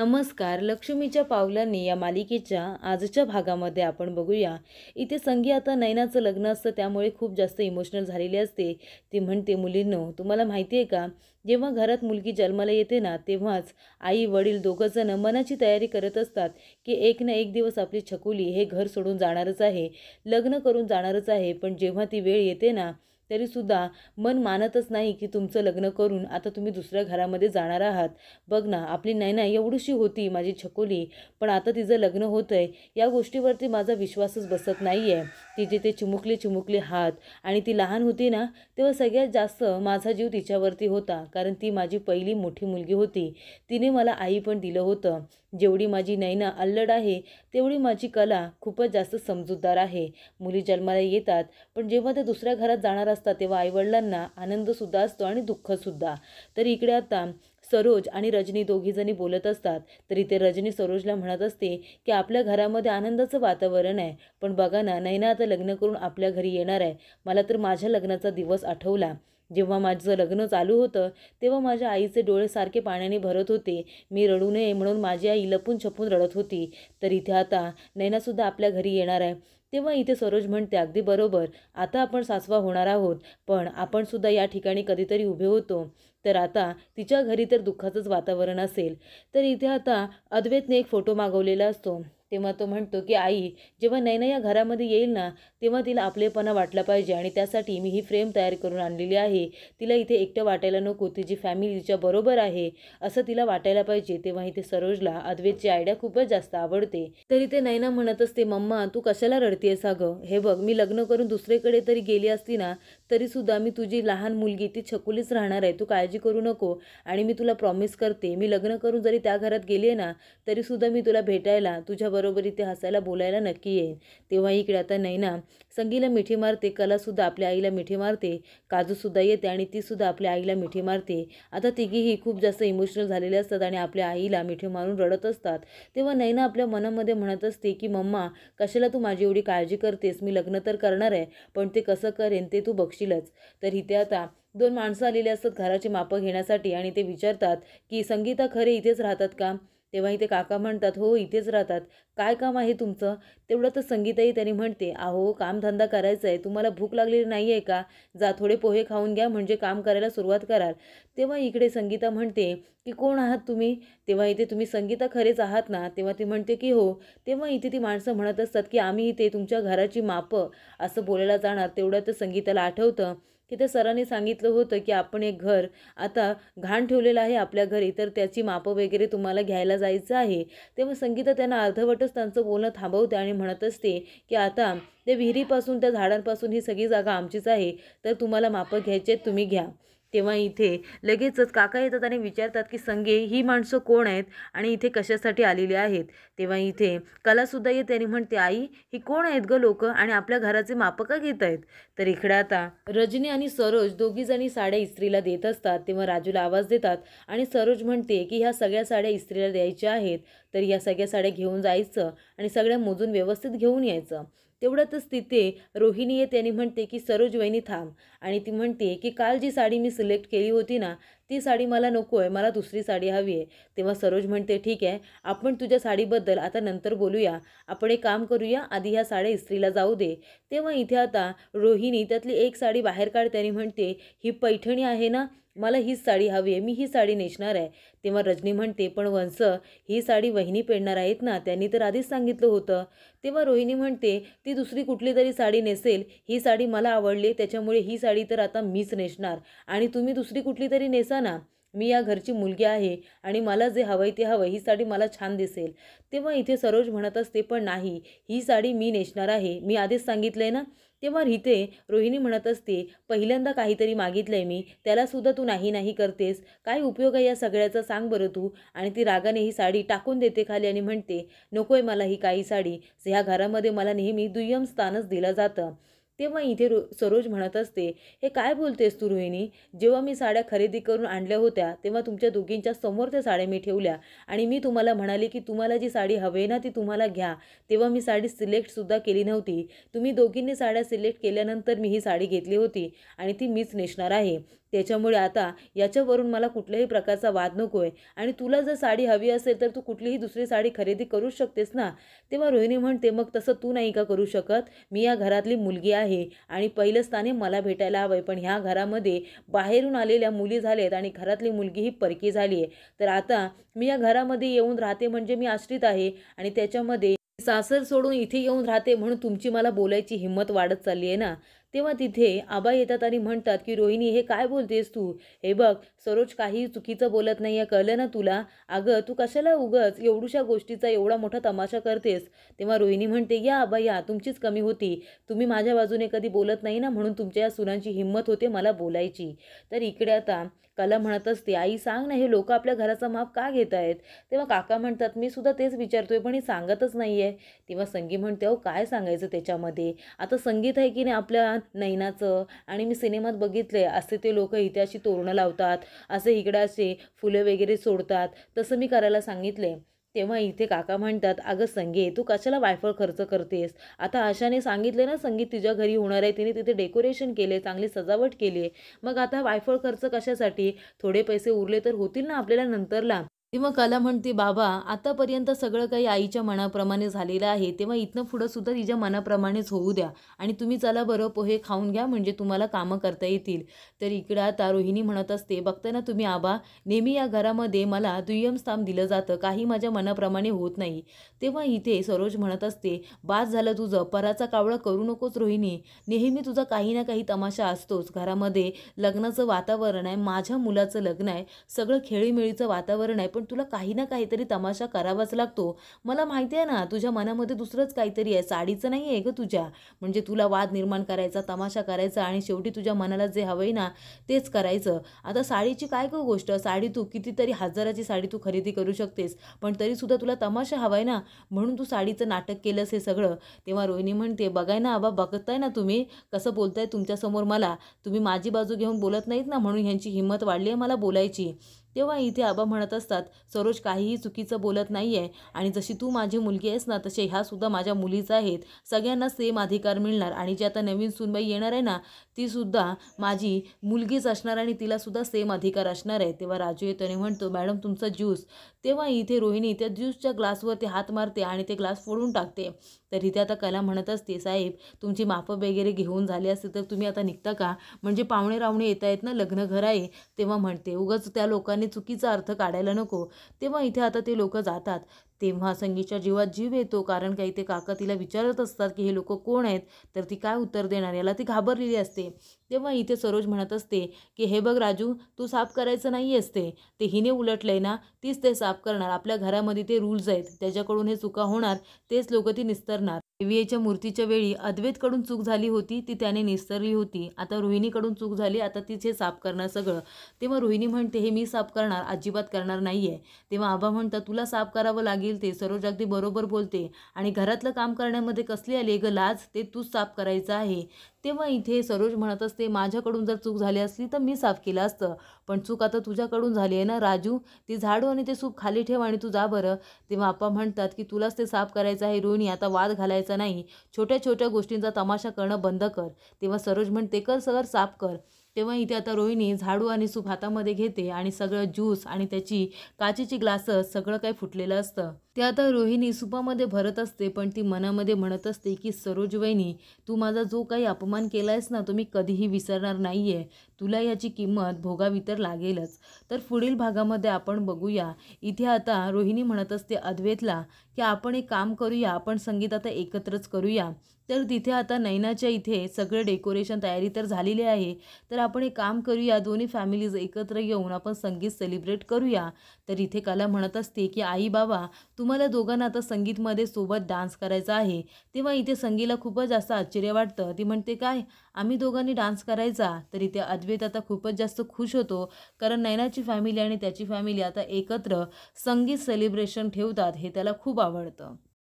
नमस्कार. लक्ष्मीच्या पावलांनी या मालिकेच्या आजच्या भागामध्ये आपण बघूया. इथे संगी आता नयनाचं लग्न असतं त्यामुळे खूप जास्त इमोशनल झालेली असते. ती म्हणते, मुलींनो तुम्हाला माहिती आहे का, जेव्हा घरात मुलगी जन्माला येते ना तेव्हाच आई वडील दोघंजण मनाची तयारी करत असतात की एक ना एक दिवस आपली छकुली हे घर सोडून जाणारच आहे, लग्न करून जाणारच आहे. पण जेव्हा ती वेळ येते ना तरीसुद्धा मन मानतच नाही की तुमचं लग्न करून आता तुम्ही दुसऱ्या घरामध्ये जाणार आहात. बघ ना, आपली नैना एवढीशी होती माझी छकुली, पण आता तिचं लग्न होतंय या गोष्टीवरती माझा विश्वासच बसत नाहीये. तिचे ते चिमुकले चिमुकले हात, आणि ती लहान होती ना तेव्हा सगळ्यात जास्त माझा जीव तिच्यावरती होता, कारण ती माझी पहिली मोठी मुलगी होती. तिने मला आई पण दिलं होतं. जेवढी माझी नैना अल्लड आहे तेवढी माझी कला खूपच जास्त समजूतदार आहे. मुली जन्माला येतात, पण जेव्हा ते दुसऱ्या घरात जाणार असतात तेव्हा आईवडिलांना आनंदसुद्धा असतो आणि दुःखसुद्धा. तर इकडे आता सरोज आणि रजनी दोघीजणी बोलत असतात. तर इथे रजनी सरोजला म्हणत असते की आपल्या घरामध्ये आनंदाचं वातावरण आहे, पण बघा ना नैना आता लग्न करून आपल्या घरी येणार आहे. मला तर माझ्या लग्नाचा दिवस आठवला. जेव्हा माझं लग्न चालू होतं तेव्हा माझ्या आईचे डोळे सारखे पाण्याने भरत होते. मी रडू नये म्हणून माझी आई लपून छपून रडत होती. तर इथे आता नैनासुद्धा आपल्या घरी येणार आहे. तेव्हा इथे सरोज म्हणते, अगदी बरोबर, आता आपण सासवा होणार आहोत, पण आपण सुद्धा या ठिकाणी कधीतरी उभे होतो. तर आता तिच्या घरी तर दुःखाचंच वातावरण असेल. तर इथे आता अद्वैतने एक फोटो मागवलेला असतो. तेव्हा तो म्हणतो की आई, जेव्हा नैना या घरामध्ये येईल ना तेव्हा तिला आपलेपणा वाटला पाहिजे, आणि त्यासाठी मी ही फ्रेम तयार करून आणलेली आहे. तिला इथे एकटं वाटायला नको, तिची फॅमिली तिच्या बरोबर आहे असं तिला वाटायला पाहिजे. तेव्हा इथे सरोजला अद्वैतची आयडिया खूपच जास्त आवडते. तर इथे नैना म्हणत असते, मम्मा तू कशाला रडतेस अगं, हे बघ मी लग्न करून दुसरीकडे तरी गेली असती ना तरीसुद्धा मी तुझी लहान मुलगी ती छकुलीच राहणार आहे, तू काळजी करू नको. आणि मी तुला प्रॉमिस करते, मी लग्न करून जरी त्या घरात गेले ना तरीसुद्धा मी तुला भेटायला तुझ्याबरोबर इथे हसायला बोलायला नक्की येईन. तेव्हा इकडे आता नैना संगीला मिठी मारते, कलासुद्धा आपल्या आईला मिठी मारते, काजूसुद्धा येते आणि तीसुद्धा आपल्या आईला मिठी मारते. आता तिघीही खूप जास्त इमोशनल झालेले असतात आणि आपल्या आईला मिठी मारून रडत असतात. तेव्हा नैना आपल्या मनामध्ये म्हणत असते की मम्मा, कशाला तू माझी एवढी काळजी करतेस, मी लग्न तर करणार आहे, पण ते कसं करेन ते तू बघशीलच. तर इथे आता दोन माणसं आलेली असतात घराची मापं घेण्यासाठी, आणि ते विचारतात की संगीता खरे इथेच राहतात का. तेव्हा इथे काका म्हणतात, हो इथेच राहतात, काय काम आहे तुमचं. तेवढ्यातच संगीताही त्यांनी म्हणते, अहो कामधंदा करायचा आहे, तुम्हाला भूक लागलेली नाही आहे का, जा थोडे पोहे खाऊन घ्या म्हणजे काम करायला सुरुवात कराल. तेव्हा इकडे संगीता म्हणते की कोण आहात तुम्ही. तेव्हा इथे तुम्ही संगीता खरेच आहात ना. तेव्हा ती म्हणते की हो. तेव्हा इथे ती माणसं म्हणत असतात की आम्ही इथे तुमच्या घराची मापं असं बोलायला जाणार. तेवढ्यातच संगीताला आठवतं की त्या सरांनी सांगितलं होतं की आपण एक घर आता घाण ठेवलेलं आहे आपल्या घरी, तर त्याची मापं वगैरे तुम्हाला घ्यायला जायचं आहे. तेव्हा संगीता त्यांना अर्धवटच त्यांचं बोलणं थांबवते आणि म्हणत असते की आता त्या विहिरीपासून त्या झाडांपासून ही सगळी जागा आमचीच आहे, तर तुम्हाला मापं घ्यायचे तुम्ही घ्या. तेव्हा इथे लगेचच काका येतात आणि विचारतात की संगे ही माणसं कोण आहेत आणि इथे कशासाठी आलेली आहेत. तेव्हा इथे कलासुद्धा येते आणि म्हणते, आई ही कोण आहेत ग लोक, आणि आपल्या घराचे मापं का घेत आहेत. तर इकडे आता रजनी आणि सरोज दोघीजणी साड्या इस्त्रीला देत असतात. तेव्हा राजूला आवाज देतात आणि सरोज म्हणते की ह्या सगळ्या साड्या इस्त्रीला द्यायच्या आहेत, तर ह्या सगळ्या साड्या घेऊन जायचं आणि सगळ्या मोजून व्यवस्थित घेऊन यायचं. तेवढ्यातच तिथे रोहिणी येते आणि म्हणते की सरोज वहिनी थांब. आणि ती म्हणते की काल जी साडी मी सिलेक्ट केली होती ना ती साडी मला नको आहे, मला दुसरी साडी हवी आहे. तेव्हा सरोज म्हणते, ठीक आहे, आपण तुझ्या साडीबद्दल आता नंतर बोलूया, आपण एक काम करूया, आधी ह्या साड्या इस्त्रीला जाऊ दे. तेव्हा इथे आता रोहिणी त्यातली एक साडी बाहेर काढते आणि म्हणते, ही पैठणी आहे ना, मला हीच साडी हवी आहे, मी ही साडी नेसणार आहे. तेव्हा रजनी म्हणते, पण वंस ही साडी वहिनी पेरणार आहेत ना, त्यांनी तर आधीच सांगितलं होतं. तेव्हा रोहिणी म्हणते, ती दुसरी कुठली तरी साडी नेसेल, ही साडी मला आवडली त्याच्यामुळे ही साडी तर आता मीच नेसणार, आणि तुम्ही दुसरी कुठली तरी नेसा ना, मी या घरची मुलगी आहे आणि मला जे हवंय ते हवं, ही साडी मला छान दिसेल. तेव्हा इथे सरोज म्हणत असते, पण नाही, ही साडी मी नेसणार आहे, मी आधीच सांगितलंय ना. तेव्हा इथे रोहिणी म्हणत असते, पहिल्यांदा काहीतरी मागितलंय मी, त्यालासुद्धा तू नाही नाही करतेस, काय उपयोग आहे या सगळ्याचा सांग बरं तू. आणि ती रागाने ही साडी टाकून देते खाली आणि म्हणते, नकोय मला ही काही साडी, ह्या घरामध्ये मला नेहमी दुय्यम स्थानच दिलं जातं. तेव्हा इथे सरोज म्हणत असते, हे काय बोलतेस तू रोहिणी, जेव्हा मी साड्या खरेदी करून आणल्या होत्या तेव्हा तुमच्या दोघींच्या समोर त्या साड्या मी ठेवल्या, आणि मी तुम्हाला म्हणाले की तुम्हाला जी साडी हवी ना ती तुम्हाला घ्या, तेव्हा मी साडी सिलेक्टसुद्धा केली नव्हती. तुम्ही दोघींनी साड्या सिलेक्ट केल्यानंतर मी ही साडी घेतली होती आणि ती मीच नेसणार आहे. त्याच्यामुळे आता याच्यावरून मला कुठल्याही प्रकारचा वाद नको आहे आणि तुला जर साडी हवी असेल तर तू कुठलीही दुसरी साडी खरेदी करू शकतेस ना. तेव्हा रोहिणी म्हणते, मग तसं तू नाही का करू शकत? मी या घरातली मुलगी आहे आणि पहिलं स्थान हे मला भेटायला हवंय. पण ह्या घरामध्ये बाहेरून आलेल्या मुली झाल्यात आणि घरातली मुलगी ही परकी झाली आहे. तर आता मी या घरामध्ये येऊन राहते म्हणजे मी आश्रित आहे आणि त्याच्यामध्ये सासर सोडून इथे येऊन राहते म्हणून तुमची मला बोलायची हिंमत वाढत चालली आहे ना. तेव्हा तिथे आबा येतात आणि म्हणतात की रोहिणी हे काय बोलतेस तू? हे बघ, सरोज काही चुकीचं बोलत नाही आहे, कळलं ना तुला? अगं तू कशाला उगाच एवढूशा गोष्टीचा एवढा मोठा तमाशा करतेस? तेव्हा रोहिणी म्हणते, या आबा या, तुमचीच कमी होती. तुम्ही माझ्या बाजूने कधी बोलत नाही ना म्हणून तुमच्या या सुनांची हिंमत होते मला बोलायची. तर इकडे आता कला म्हणत असते, आई सांग ना, हे लोक आपल्या घराचा माप का घेत आहेत? तेव्हा काका म्हणतात, मी सुद्धा तेच विचारतोय पण ही सांगतच नाही आहे. तेव्हा संगी म्हणते, अहो काय सांगायचं त्याच्यामध्ये? आता संगीत आहे की नाही आपल्या नैनाचं, आणि मी सिनेमात बघितले असे ते लोक इथे अशी तोरणं लावतात, असे इकडे असे फुलं वगैरे सोडतात, तसं मी करायला सांगितले. तेव्हा इथे काका म्हणतात, अगं संगे तू कशाला वायफळ खर्च करतेस? आता आशाने सांगितले ना संगीत तिच्या घरी होणार आहे, तिने तिथे डेकोरेशन केले, चांगली सजावट केली, मग आता वायफळ खर्च कशासाठी? थोडे पैसे उरले तर होतील ना आपल्याला नंतरला. तेव्हा कला म्हणते, बाबा आतापर्यंत सगळं काही आईच्या मनाप्रमाणे झालेलं आहे, तेव्हा इथनं पुढं सुद्धा तिच्या मनाप्रमाणेच होऊ द्या आणि तुम्ही चला बरं पोहे खाऊन घ्या म्हणजे तुम्हाला कामं करता येतील. तर इकडं आता रोहिणी म्हणत असते, बघता ना तुम्ही आबा, नेहमी या घरामध्ये मला दुय्यम स्थान दिलं जातं, काही माझ्या मनाप्रमाणे होत नाही. तेव्हा इथे सरोज म्हणत असते, बास झालं तुझं, पराचा कावळा करू नकोस रोहिणी, नेहमी तुझा काही ना काही तमाशा असतोच. घरामध्ये लग्नाचं वातावरण आहे, माझ्या मुलाचं लग्न आहे, सगळं खेळीमेळीचं वातावरण आहे, पण तुला काही ना काहीतरी तमाशा करावाच लागतो. मला माहिती आहे ना तुझ्या मनामध्ये दुसरंच काहीतरी आहे, साडीचं नाही आहे ग तुझ्या. म्हणजे तुला वाद निर्माण करायचा, तमाशा करायचा आणि शेवटी तुझ्या मनाला जे हवंय ना तेच करायचं. आता साडीची काय ग गोष्ट? साडी तू कितीतरी हजाराची साडी तू खरेदी करू शकतेस, पण तरीसुद्धा तुला तमाशा हवाय ना, म्हणून तू साडीचं नाटक केलंस हे सगळं. तेव्हा रोहिणी म्हणते, बघाय ना आबा, बघताय ना तुम्ही कसं बोलताय तुमच्यासमोर मला, तुम्ही माझी बाजू घेऊन बोलत नाहीत ना म्हणून ह्यांची हिंमत वाढली आहे मला बोलायची. तेव्हा इथे आबा म्हणत असतात, सरोज काहीही चुकीचं बोलत नाही आहे आणि जशी तू माझी मुलगी आहेस ना तसे ह्या सुद्धा माझ्या मुलीच आहेत, सगळ्यांना सेम अधिकार मिळणार आणि जी आता नवीन सूनबाई येणार आहे ना ती सुद्धा माझी मुलगीच असणार आणि तिला सुद्धा सेम अधिकार असणार आहे. तेव्हा राजू येतो आणि म्हणतो, मॅडम तुमचा ज्यूस. तेव्हा इथे रोहिणी त्या ज्यूसच्या ग्लासवरती हात मारते आणि ते ग्लास फोडून टाकते. तर इथे आता कला म्हणत असते, साहेब तुमची मापं वगैरे घेऊन झाली असते तर तुम्ही आता निघता का? म्हणजे पाहुणे रावणे येत आहेत ना, लग्न घर आहे. तेव्हा म्हणते, उगाच त्या लोकांनी चुकीचा अर्थ काढायला नको. तेव्हा इथे आता ते लोक जातात. तेव्हा संगीच्या जीवात जीव येतो, कारण काही ते काका तिला विचारत असतात की हे लोक कोण आहेत, तर ती काय उत्तर देणार, याला ती घाबरलेली असते. तेव्हा इथे सरोज म्हणत असते की हे बघ राजू, तू साफ करायचं नाही असते, ते हिने उलटलंय ना तीच ते साफ करणार, आपल्या घरामध्ये ते रूल्स आहेत, त्याच्याकडून हे चुका होणार, तेच लोक ती निस्तरणार. देवीच्या मूर्तीच्या वेळी अद्वैतकडून चूक झाली होती ती त्याने निस्तरली होती, आता रोहिणीकडून चूक झाली, आता तीच हे साफ करणार सगळं. तेव्हा रोहिणी म्हणते, हे मी साफ करणार, अजिबात करणार नाहीये. तेव्हा आबा म्हणतात, तुला साफ करावं लागेल ते. सरोज अगदी बरोबर बोलते आणि घरातलं काम करण्यामध्ये कसली आली ग लाज, ते तूच साफ करायचं आहे. तेव्हा इथे सरोज म्हणत असते, माझ्याकडून जर चूक झाली असली तर मी साफ केलं असतं, पण चूक आता तुझ्याकडून झाली आहे ना राजू, ती झाडू आणि ते सूप खाली ठेव आणि तू जा बरं. तेव्हा आप्पा म्हणतात की तुलाच ते साफ करायचं आहे रोहिणी, आता वाद घालायचा नाही, छोट्या छोट्या गोष्टींचा तमाशा करणं बंद कर. तेव्हा सरोज म्हणते, कर सगळं साफ कर. तेव्हा इथे आता रोहिणी झाडू आणि सूप हातामध्ये घेते आणि सगळं ज्यूस आणि त्याची काचेची ग्लासं सगळं काही फुटलेलं असतं ते आता रोहिणी सुपामध्ये भरत असते, पण ती मनामध्ये म्हणत असते की सरोज वहिनी, तू माझा जो काही अपमान केला आहेस ना तो मी कधीही विसरणार नाही आहे, तुला याची किंमत भोगावी तर लागेलच. तर पुढील भागामध्ये आपण बघूया. इथे आता रोहिणी म्हणत असते अद्वैतला की आपण एक काम करूया, आपण संगीत आता एकत्रच करूया. तर तिथे आता नैनाच्या इथे सगळे डेकोरेशन तयारी तर झालेली आहे, तर आपण एक काम करूया, दोन्ही फॅमिलीज एकत्र येऊन आपण संगीत सेलिब्रेट करूया. तर इथे कला म्हणत असते की आई बाबा, तुम्हाला दोघांना आता संगीतमध्ये सोबत डान्स करायचा आहे. तेव्हा इथे संगीला खूपच जास्त आश्चर्य वाटतं. ती म्हणते, काय आम्ही दोघांनी डान्स करायचा? तर इथे अद्वैत आता खूपच जास्त खुश होतो, कारण नैनाची फॅमिली आणि त्याची फॅमिली आता एकत्र संगीत सेलिब्रेशन ठेवतात हे त्याला खूप आवडतं.